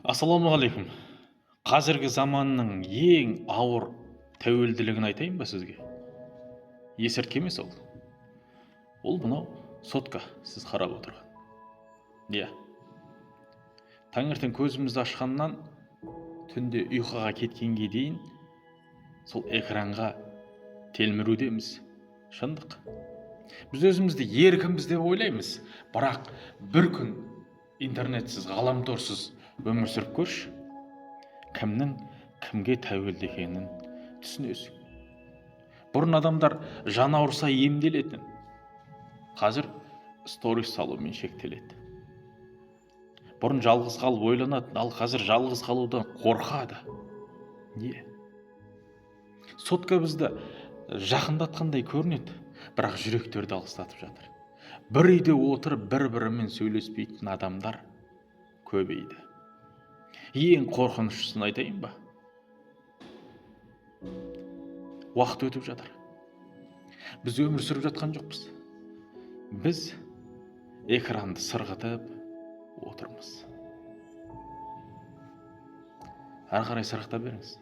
Ассалаумағалейкум. Қазіргі заманның ең ауыр тәуелділігін айтайын ба сізге? Есірткі емес ол. Ол мынау сотка, сіз қарап отырған. Иә. Таңертең көзімізді ашқаннан түнде ұйқыға кеткенге дейін сол экранға телмірудеміз. Шындық. Біз өзімізді еркінбіз деп ойлаймыз, бірақ бір күн интернетсіз, ғаламторсыз өмір сүріп көрші, кімнің кімге тәуелді екенін түсінесің. Бұрын адамдар жан ауырса емделетін, қазір сторис салумен шектеледі. Бұрын жалғыз қалып ойланатын, ал қазір жалғыз қалудан қорқады. Не? Сотка бізді жақындатқандай көрінеді, бірақ жүректерді алыстатып жатыр. Бір үйде отырып бір-бірімен сөйлеспейтін адамдар көбейді. Ең қорқыныштысын айтайын ба? Уақыт өтіп жатыр. Біз өмір сүріп жатқан жоқпыз. Біз экранды сырғытып отырмыз. Ары қарай сырғыта беріңіз.